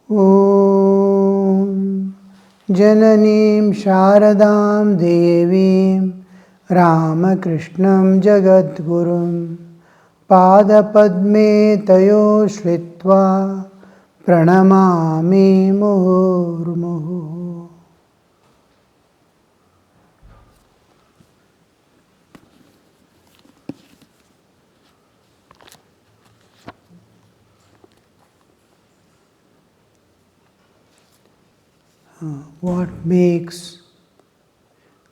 Om Jananim Sharadam Devim Ramakrishnam Jagadgurum Padapadme Tayo Shritva Pranamami Murmuhu. What makes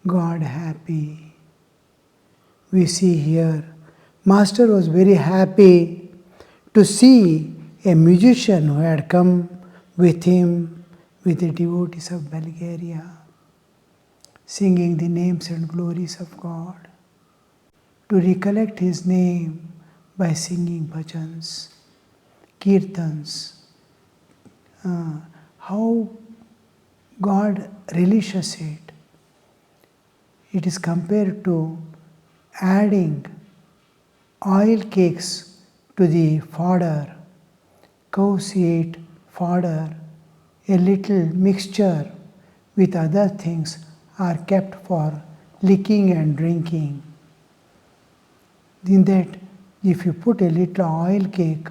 God happy? We see here, Master was very happy to see a musician who had come with him, with the devotees of Bulgaria, singing the names and glories of God, to recollect His name by singing bhajans, kirtans, how God relishes it. It is compared to adding oil cakes to the fodder. Cows eat fodder, a little mixture with other things are kept for licking and drinking. In that, if you put a little oil cake,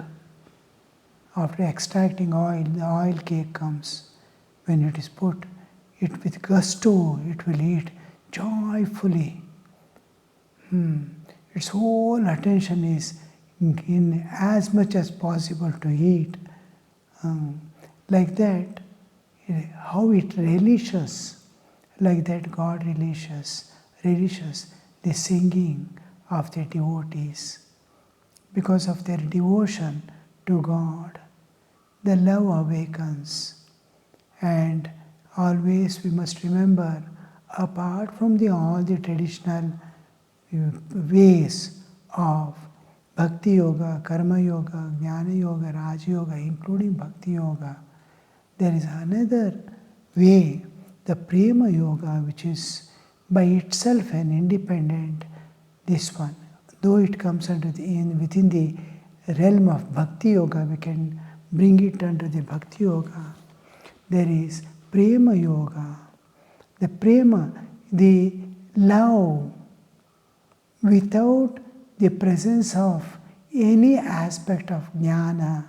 after extracting oil, the oil cake comes. When it is put, it with gusto, it will eat joyfully. Its whole attention is in as much as possible to eat. Like that, how it relishes, like that God relishes the singing of the devotees. Because of their devotion to God, the love awakens. And always we must remember, apart from all the traditional ways of Bhakti Yoga, Karma Yoga, Jnana Yoga, Raja Yoga, including Bhakti Yoga, there is another way, the Prema Yoga, which is by itself an independent, this one. Though it comes within the realm of Bhakti Yoga, we can bring it under the Bhakti Yoga. There is Prema Yoga. The Prema, the love without the presence of any aspect of jnana,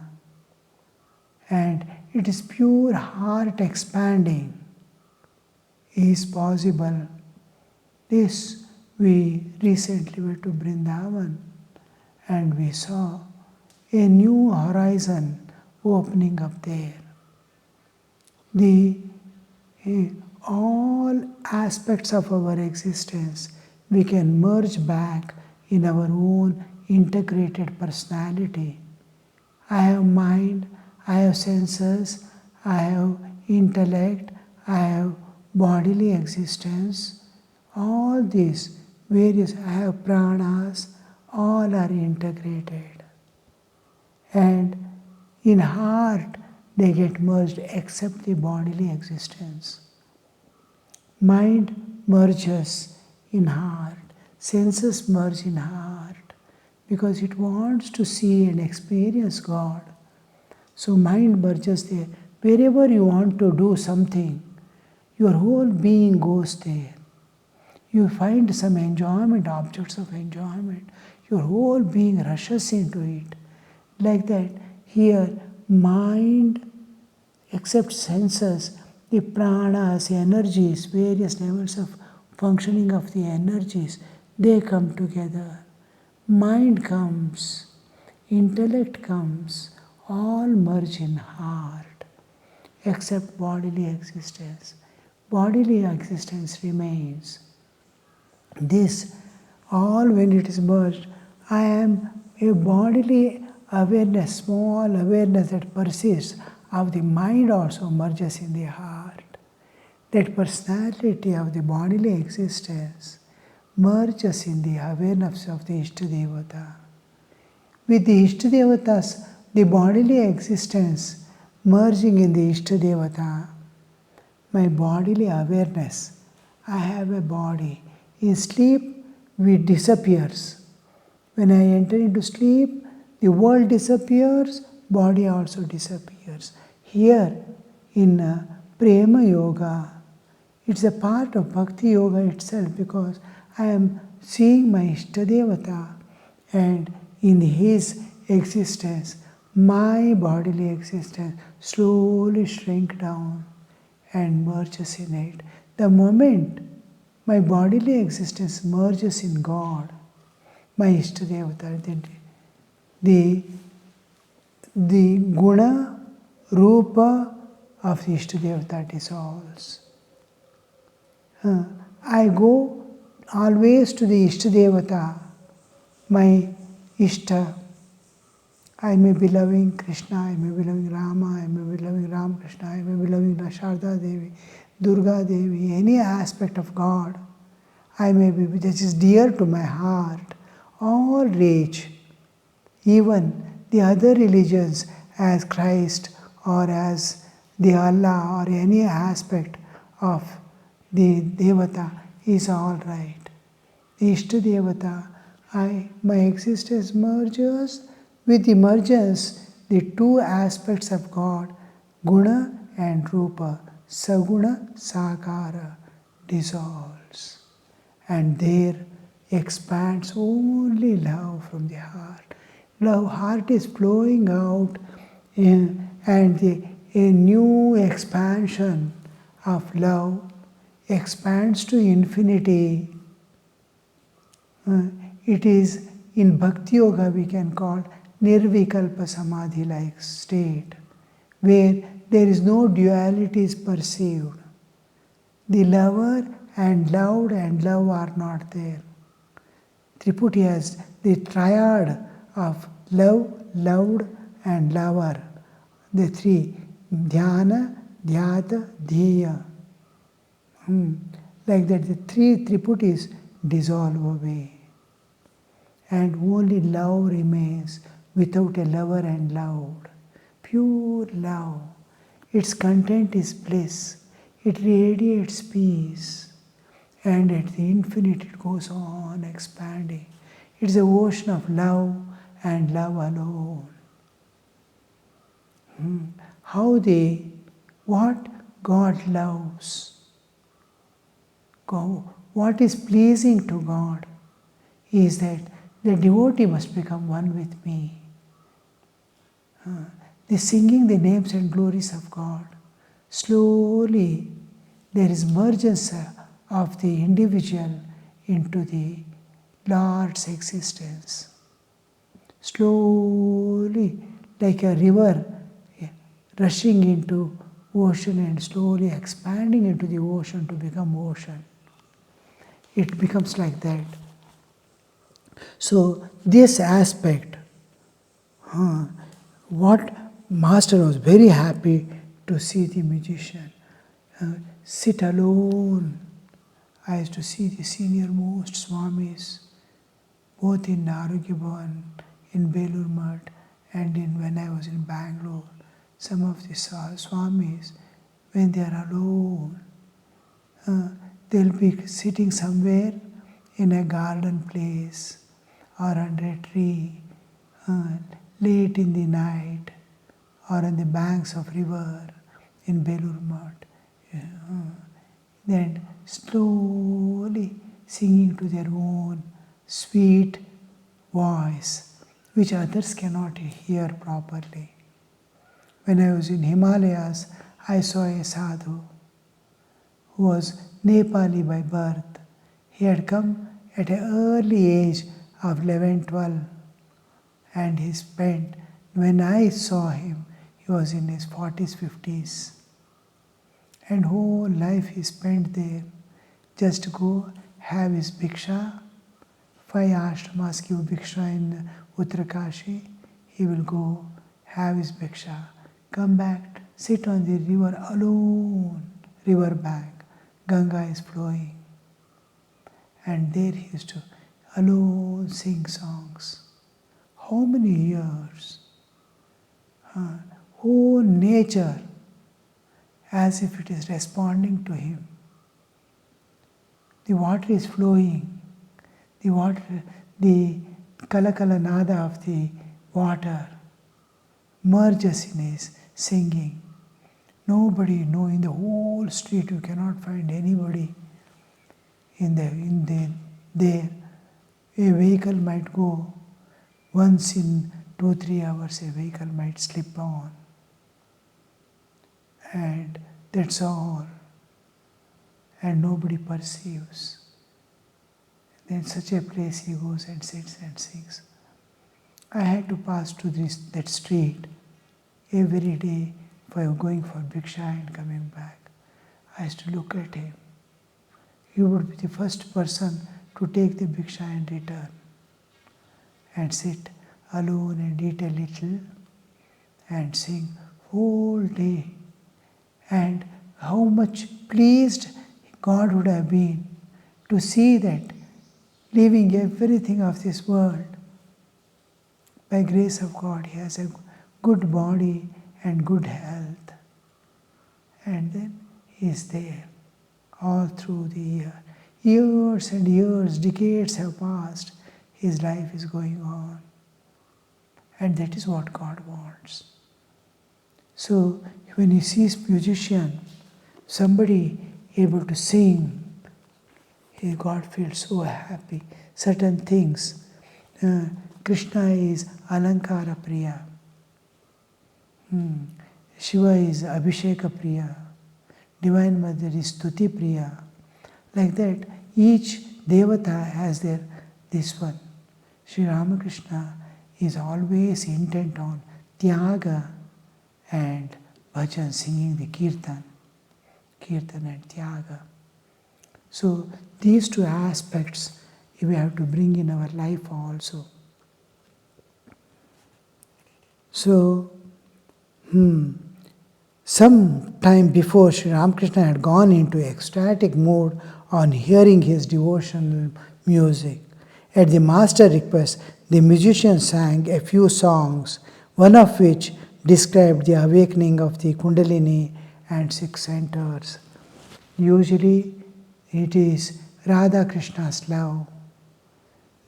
and it is pure heart expanding, is possible. This we recently went to Vrindavan and we saw a new horizon opening up there. All aspects of our existence we can merge back in our own integrated personality. I have mind, I have senses, I have intellect, I have bodily existence. All these various, I have pranas, all are integrated. And in heart, they get merged except the bodily existence. Mind merges in heart, senses merge in heart, because it wants to see and experience God. So mind merges there. Wherever you want to do something, your whole being goes there. You find some enjoyment, objects of enjoyment, your whole being rushes into it. Like that, here, mind, except senses, the pranas, energies, various levels of functioning of the energies, they come together. Mind comes, intellect comes, all merge in heart, except bodily existence. Bodily existence remains. This, all when it is merged, I am a bodily awareness, small awareness that persists of the mind also merges in the heart. That personality of the bodily existence merges in the awareness of the Ishtadevata. With the Ishtadevatas, the bodily existence merging in the Ishtadevata, my bodily awareness, I have a body. In sleep, it disappears. When I enter into sleep, the world disappears, body also disappears. here in Prema Yoga, it's a part of Bhakti Yoga itself, because I am seeing my Ishtadevata, and in his existence, my bodily existence slowly shrink down and merges in it. The moment my bodily existence merges in God, my Ishtadevata, the guna, rupa of the Ishtadevata dissolves. I go always to the Ishtadevata, my Ishta. I may be loving Krishna, I may be loving Rama, I may be loving Ramakrishna, I may be loving Sharda Devi, Durga Devi, any aspect of God. I may be, that is dear to my heart. All reach, even the other religions as Christ or as the Allah or any aspect of the Devata is all right. The Ishta Devata, my existence merges with emergence the two aspects of God, Guna and Rupa, Saguna, Sakara, dissolves. And there expands only love from the heart. Love, heart is flowing out, and a new expansion of love expands to infinity. It is in Bhakti Yoga we can call Nirvikalpa Samadhi like state, where there is no dualities perceived. The lover and loved and love are not there. Triputi has the triad of love, loved and lover. The three, dhyana, dhyata, dheya. Like that, the three Triputis dissolve away. And only love remains without a lover and loved. Pure love. Its content is bliss. It radiates peace. And at the infinite it goes on expanding. It's the ocean of love and love alone. What God loves, what is pleasing to God is that the devotee must become one with me. The singing the names and glories of God. Slowly there is mergence of the individual into the Lord's existence. Slowly, like a river rushing into ocean and slowly expanding into the ocean to become ocean. It becomes like that. So this aspect, what Master was very happy to see the musician sit alone. I used to see the senior most Swamis, both in Arogya Bhavan, in Belur Math, and when I was in Bangalore. Some of the Swamis, when they are alone, they'll be sitting somewhere in a garden place or under a tree late in the night or on the banks of river in Belur Math. Then slowly singing to their own sweet voice, which others cannot hear properly. When I was in Himalayas, I saw a sadhu who was Nepali by birth. He had come at an early age of 11, 12, and he spent, when I saw him, he was in his 40s, 50s. And whole life he spent there, just to go have his bhiksha. 5 ashramas give bhiksha in Uttarakashi. He will go have his bhiksha, come back, sit on the river alone, river bank. Ganga is flowing. And there he used to alone sing songs. How many years? Whole nature, as if it is responding to him. The water is flowing. The Kalakala Nada of the water merges in his singing. Nobody, no, in the whole street you cannot find anybody there. A vehicle might go once in 2-3 hours, a vehicle might slip on. And that's all. And nobody perceives. Then such a place he goes and sits and sings. I had to pass to that street every day for going for bhiksha and coming back. I used to look at him. He would be the first person to take the bhiksha and return and sit alone and eat a little and sing whole day. And how much pleased God would have been to see that, leaving everything of this world. By grace of God, he has a good body and good health. And then he is there all through the year. Years and years, decades have passed. His life is going on. And that is what God wants. So when he sees musician, somebody able to sing, God feels so happy. Certain things. Krishna is Alankara Priya. Shiva is Abhisheka Priya. Divine Mother is Stuti Priya. Like that, each Devata has this one. Sri Ramakrishna is always intent on Tyaga and Bhajan, singing the Kirtan and Tyaga. So these two aspects we have to bring in our life also. So, some time before, Sri Ramakrishna had gone into ecstatic mood on hearing his devotional music. At the master request, the musician sang a few songs, one of which described the awakening of the Kundalini and 6 centers. Usually, it is Radha Krishna's love,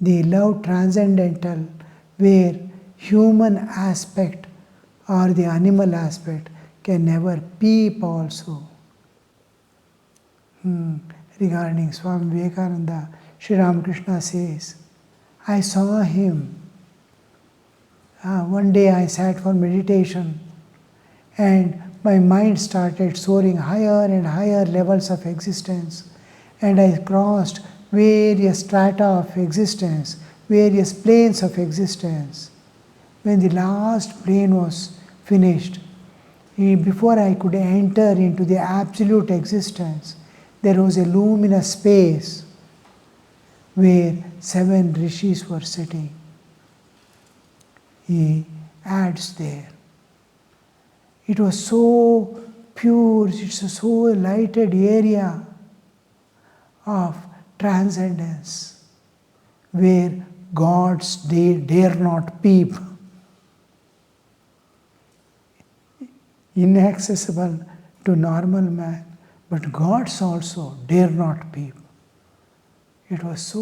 the love transcendental, where human aspect or the animal aspect can never peep also. Regarding Swami Vinayakananda, Sri Ramakrishna says, I saw him. One day I sat for meditation and my mind started soaring higher and higher levels of existence, and I crossed various strata of existence, various planes of existence. When the last plane was finished, before I could enter into the absolute existence, there was a luminous space where 7 rishis were sitting. He adds there. It was so pure, it's a so lighted area of transcendence where gods dare not peep. Inaccessible to normal man, but gods also dare not peep. It was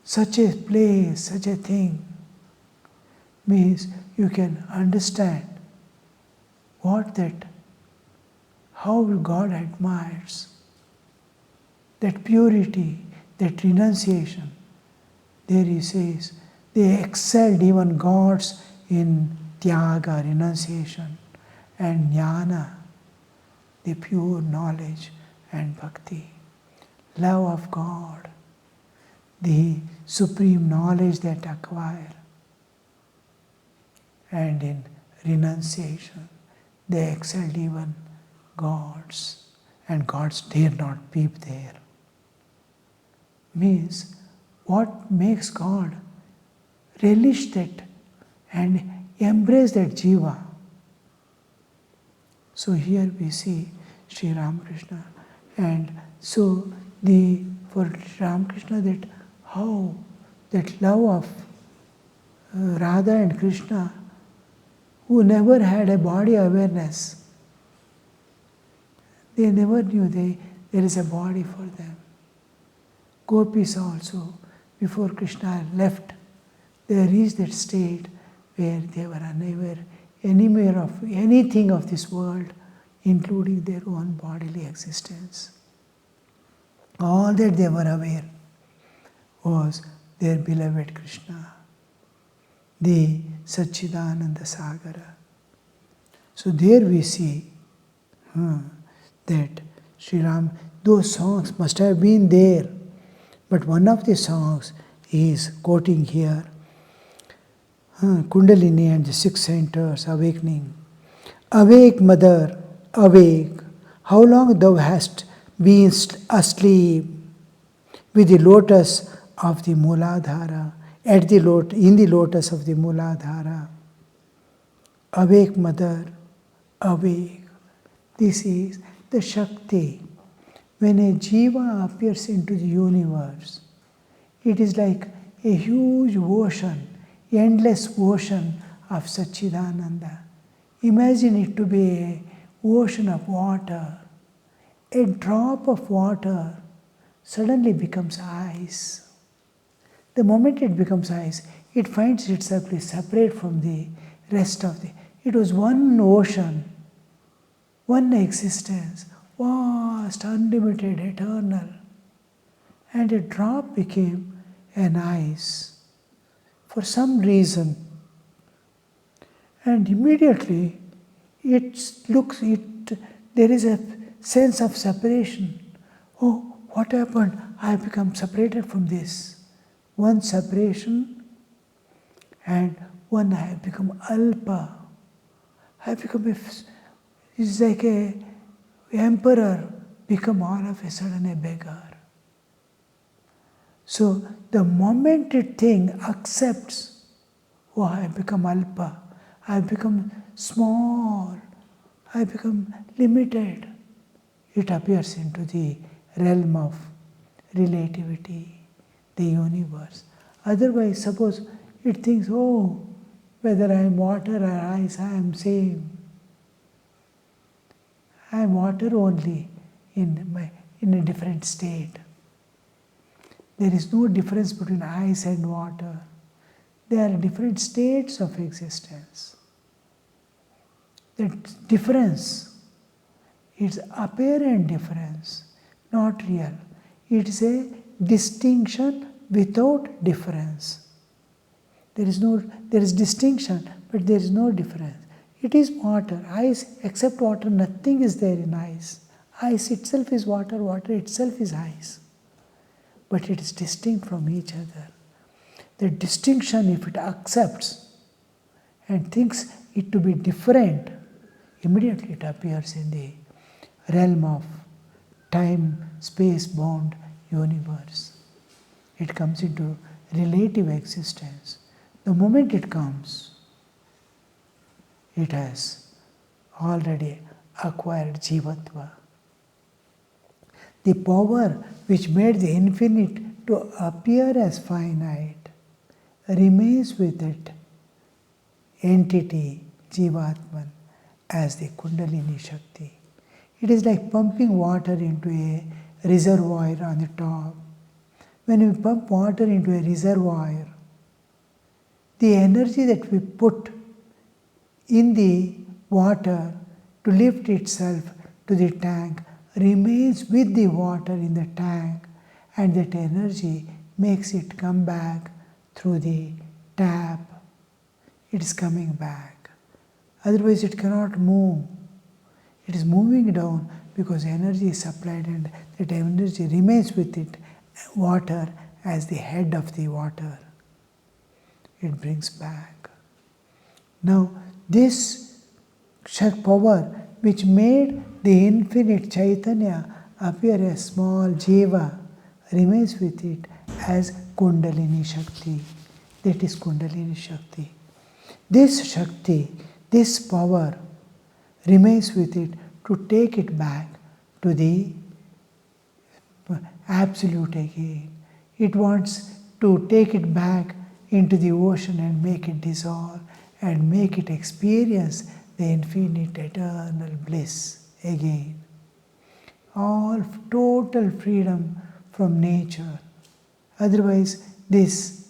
such a place, such a thing. Means you can understand how God admires that purity, that renunciation. There he says, they excelled even gods in tyaga, renunciation, and jnana, the pure knowledge and bhakti, love of God, the supreme knowledge that acquire, and in renunciation, they excelled even gods, and gods dare not peep there. Means, what makes God relish that and embrace that jiva? So here we see Sri Ramakrishna, and so for Ramakrishna, that how that love of Radha and Krishna, who never had a body awareness, they never knew there is a body for them. Gopis also, before Krishna left, they reached that state where they were unaware anywhere of anything of this world, including their own bodily existence. All that they were aware was their beloved Krishna, the Satchidananda Sagara. So there we see that Sri Ram, those songs must have been there, but one of the songs is quoting here, Kundalini and the six centers awakening. Awake, mother, awake, how long thou hast been asleep with the lotus of the Muladhara, in the lotus of the Muladhara. Awake, mother, awake. This is the Shakti. When a Jiva appears into the universe, it is like a huge ocean, endless ocean of Satchidananda. Imagine it to be an ocean of water. A drop of water suddenly becomes ice. The moment it becomes ice, it finds itself separate from the rest of the. It was one ocean, one existence, vast, unlimited, eternal. And a drop became an ice for some reason. And immediately there is a sense of separation. Oh, what happened? I have become separated from this. One separation, and one I have become alpa. I have become it's like a emperor become all of a sudden a beggar. So the moment a thing accepts, oh, I have become alpa, I have become small, I have become limited, it appears into the realm of relativity, the universe. Otherwise, suppose it thinks, oh, whether I am water or ice, I am same. I am water only in a different state. There is no difference between ice and water. They are different states of existence. That difference, it's apparent difference, not real. It is a distinction without difference. There is distinction, but there is no difference. It is water. Ice, except water, nothing is there in ice. Ice itself is water, water itself is ice. But it is distinct from each other. The distinction, if it accepts and thinks it to be different, immediately it appears in the realm of time, space bound universe. It comes into relative existence. The moment it comes, it has already acquired jivatva. The power which made the infinite to appear as finite remains with it, entity, jivatman, as the Kundalini Shakti. It is like pumping water into a reservoir on the top. When we pump water into a reservoir, the energy that we put in the water to lift itself to the tank remains with the water in the tank, and that energy makes it come back through the tap. It is coming back. Otherwise it cannot move. It is moving down because energy is supplied, and that energy remains with it, water as the head of the water. It brings back. Now this power which made the infinite Chaitanya appear as small Jiva remains with it as Kundalini Shakti. That is Kundalini Shakti. This Shakti, this power remains with it to take it back to the Absolute again. It wants to take it back into the ocean and make it dissolve and make it experience the infinite eternal bliss again. All total freedom from nature. Otherwise, this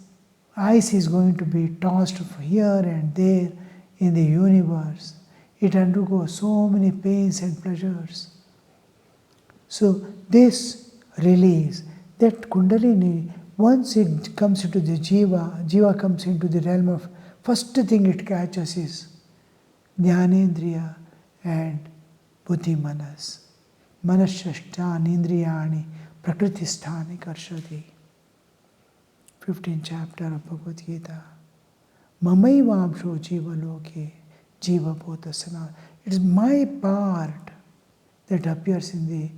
ice is going to be tossed here and there in the universe. It undergoes so many pains and pleasures. So this release, that Kundalini, once it comes into the Jiva comes into the realm of, first thing it catches is Jnanendriya and Buddhi Manas. Manashashtan Indriyani Prakritisthani Karshati. 15th chapter of Bhagavad Gita. Mamaivamsho Jiva Loke Jiva Bhotasana. It is my part that appears in the,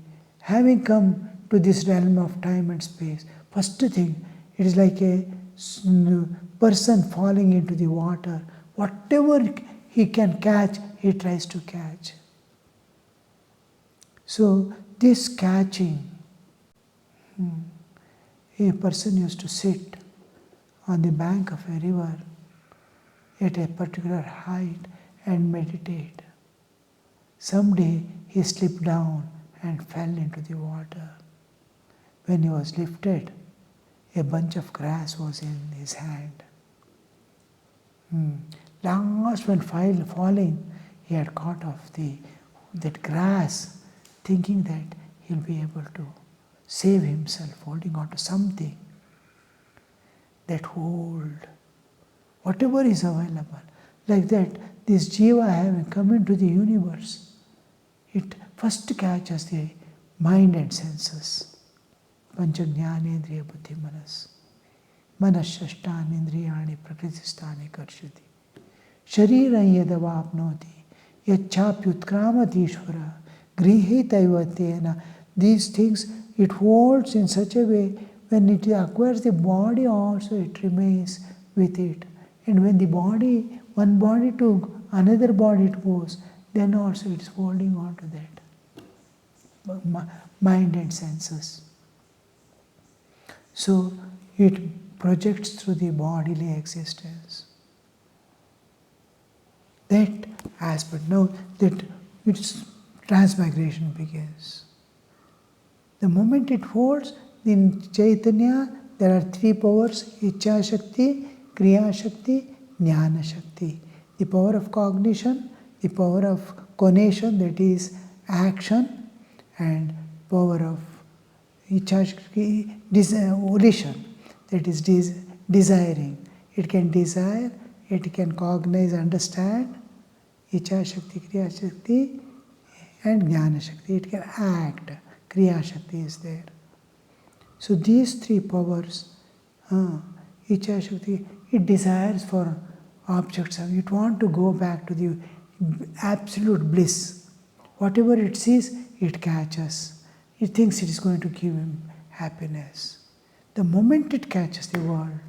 having come to this realm of time and space. First thing, it is like a person falling into the water. Whatever he can catch, he tries to catch. So this catching, a person used to sit on the bank of a river at a particular height and meditate. Someday he slipped down and fell into the water. When he was lifted, a bunch of grass was in his hand. Last, when falling, he had caught of that grass, thinking that he'll be able to save himself, holding on to something. That hold, whatever is available. Like that, this Jiva having come into the universe, it first catches the mind and senses. Panchajnanendriya buddhi manas. Manashashtan indriyani prakritisthani karshati. Shariram yadavapnoti yachapyutkramati grihitaivatena. These things it holds in such a way, when it acquires the body also it remains with it. And when the body, one body to another body it goes, then also it is holding on to that mind and senses. So it projects through the bodily existence. That aspect, now that its transmigration begins. The moment it holds, in Chaitanya there are three powers: Ichcha Shakti, Kriya Shakti, Jnana Shakti. The power of cognition, the power of conation, that is action, and power of Ichcha Shakti, volition, that is desiring. It can desire, it can cognize, understand. Ichcha Shakti, Kriya Shakti, and Jnana Shakti. It can act. Kriya Shakti is there. So these three powers, Ichcha Shakti, it desires for objects. It wants to go back to the absolute bliss. Whatever it sees, it catches. It thinks it is going to give him happiness. The moment it catches the world,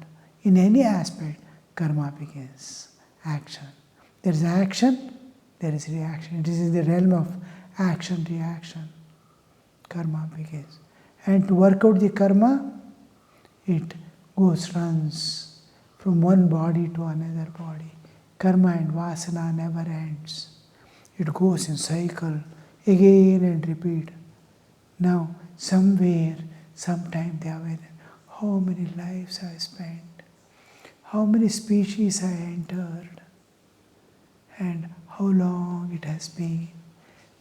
in any aspect, karma begins. Action. There is action, there is reaction. It is in the realm of action, reaction. Karma begins. And to work out the karma, it runs from one body to another body. Karma and vasana never ends. It goes in cycle, again and repeat. Now, somewhere, sometime they are, how many lives I spent, how many species I entered, and how long it has been.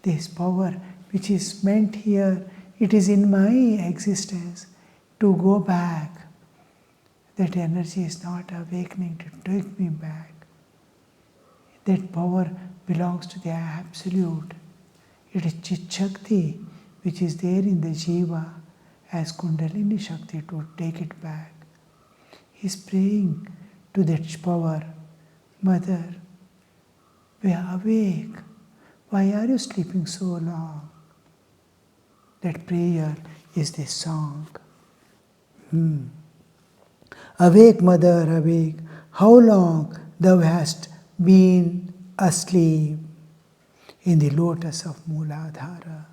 This power which is meant here, it is in my existence to go back. That energy is not awakening to take me back. That power belongs to the Absolute. It is Chit Shakti which is there in the Jiva as Kundalini Shakti to take it back. He is praying to that power, Mother, we are awake. Why are you sleeping so long? That prayer is this song. Awake, Mother, awake. How long thou hast been asleep in the lotus of Mooladhara.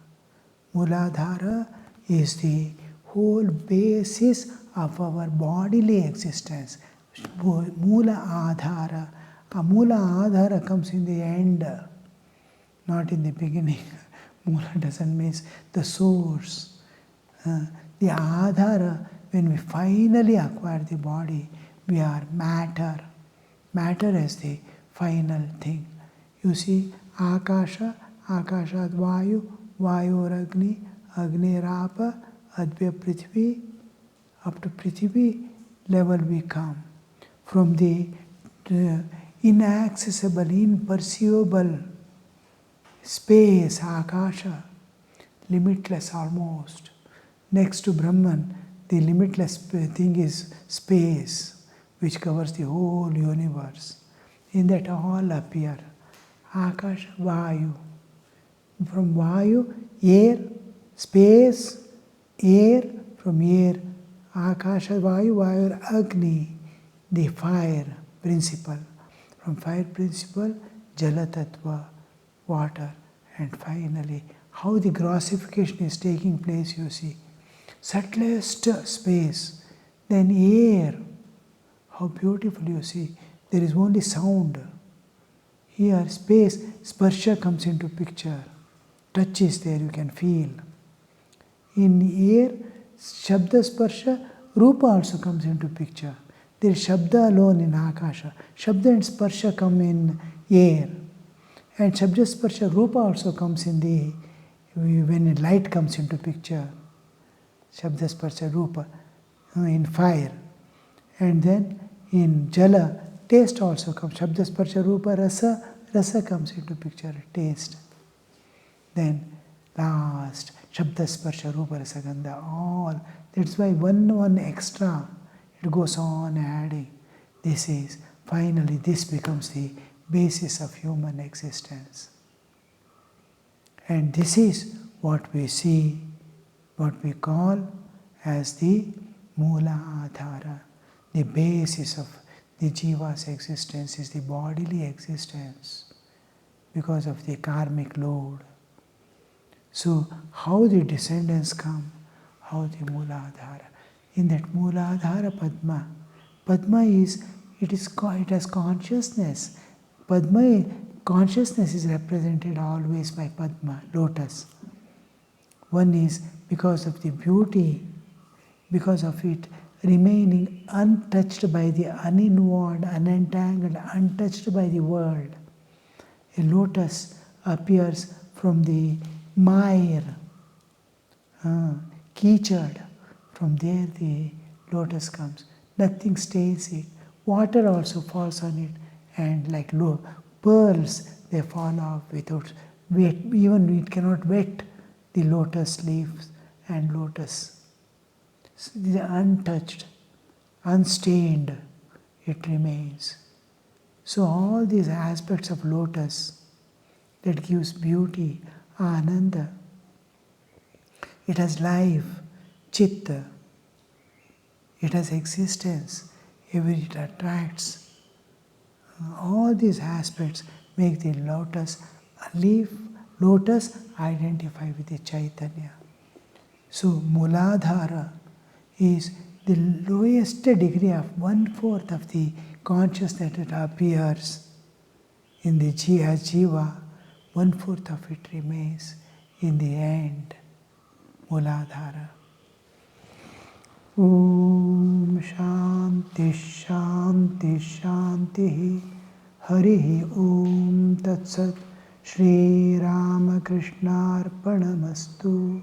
Mooladhara is the whole basis of our bodily existence. Moola Adhara. A Moola Adhara comes in the end, not in the beginning. Moola doesn't mean the source. The Adhara, when we finally acquire the body, we are matter. Matter is the final thing. You see, Akasha, Akashat Vayu, Vayoragni, Agnirapa, Advya Prithvi, up to Prithvi level we come. From the inaccessible, imperceivable space, Akasha, limitless almost. Next to Brahman, the limitless thing is space, which covers the whole universe. In that all appear. Akasha, Vayu. From Vayu, air, space, air, from air, Akasha, Vayu, Vayu, Agni, the fire principle. From fire principle, Jala Tattva, water. And finally, how the grossification is taking place, you see. Subtlest space, then air. How beautiful, you see. There is only sound. Here, space, sparsha comes into picture. Touch is there, you can feel. In air, shabda sparsha, rupa also comes into picture. There is shabda alone in Akasha. Shabda and sparsha come in air. And shabda sparsha, rupa also comes in the, when light comes into picture. Shabda sparsha, rupa, in fire. And then in jala, taste also comes. Shabda sparsha, rupa, rasa, rasa comes into picture, taste. Then last, Shabda Sparsha Rupa Rasa Gandha, all. That's why one extra, it goes on adding. This is, finally this becomes the basis of human existence. And this is what we see, what we call as the Mula Adhara. The basis of the Jiva's existence is the bodily existence because of the karmic load. So, how the descendants come, how the Mooladhara. In that Mooladhara Padma, Padma is, it has consciousness. Padma, consciousness is represented always by Padma, lotus. One is because of the beauty, because of it remaining untouched by the uninvolved, unentangled, untouched by the world. A lotus appears from the mire, kichad. From there the lotus comes. Nothing stains it. Water also falls on it, and like pearls, they fall off without wet. Even it cannot wet the lotus leaves and lotus. So they are untouched, unstained, it remains. So all these aspects of lotus that gives beauty, Ananda. It has life, Chitta. It has existence, it attracts. All these aspects make the lotus leaf, lotus identify with the Chaitanya. So Mooladhara is the lowest degree of 1/4 of the consciousness that appears in the Jiva. 1/4 of it remains in the end, Mooladhara. Om Shanti Shanti Shanti Harihi Om Tat Sat Shri Ramakrishna Arpanamastu.